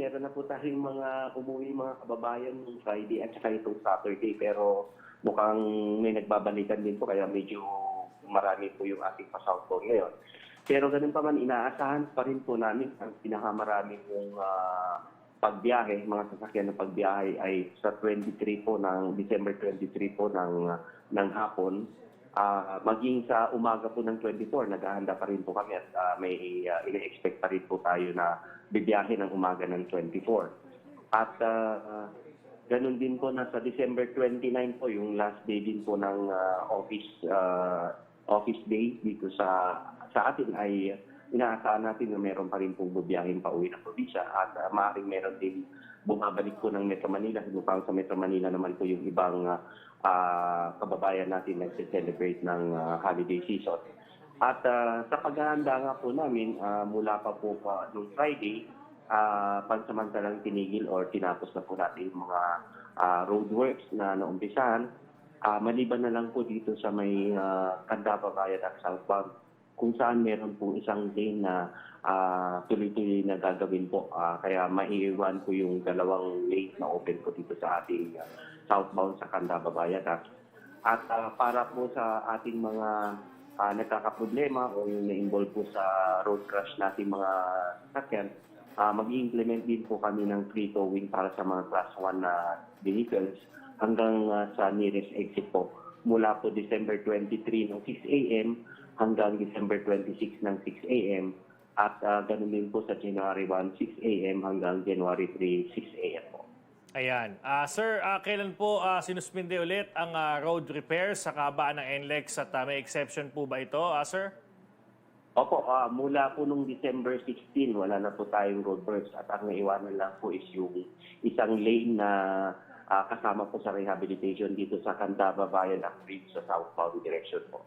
meron na po tayong mga umuwi mga kababayan ng Friday at saka itong Saturday, pero mukhang may nagbabalikan din po kaya medyo marami po yung ating pa-southbound ngayon. Pero ganun pa man, inaasahan pa rin po namin ang pinakamarami pong pagbiyahe, mga sasakyan ng pagbiyahe ay sa 23 po ng December 23 po ng hapon. Maging sa umaga po ng 24, naghahanda pa rin po kami at may ina-expect pa rin po tayo na bibiyahe ng umaga ng 24. At ganun din po na sa December 29 po, yung last day din po ng office day dito sa atin ay inaasahan natin na meron pa rin pong bubiyahing pauwi ng probinsya at maaaring meron din bumabalik po ng Metro Manila. Upang sa Metro Manila naman po yung ibang kababayan natin nagse-celebrate ng holiday season. At sa paghahanda nga po namin, mula pa po noong Friday, pansamantalang tinigil or tinapos na po natin yung mga roadworks na naumpisahan. Maliban na lang po dito sa may Candaba Bayan at Southbound, kung saan meron po isang lane na tuloy-tuloy na gagawin po. Kaya maiiwan po yung dalawang lane na open po dito sa ating southbound sa Candaba Bayan. At para po sa ating mga nagkakaproblema o yung na-involve po sa road crash natin mga sasakyan, mag-i-implement din po kami ng free towing para sa mga class 1 na vehicles hanggang sa nearest exit po. Mula po December 23 ng 6 a.m. hanggang December 26 ng 6 a.m. At ganun din po sa January 1, 6 a.m. hanggang January 3, 6 a.m. po. Ayan. Sir, kailan po sinuspinde ulit ang road repairs sa kabaan ng NLEX at may exception po ba ito, sir? Opo, mula po nung December 16, wala na po tayong roadworks at ang naiwanan lang po is yung isang lane na kasama po sa rehabilitation dito sa Candaba Bayan at Bridge sa southbound direction po.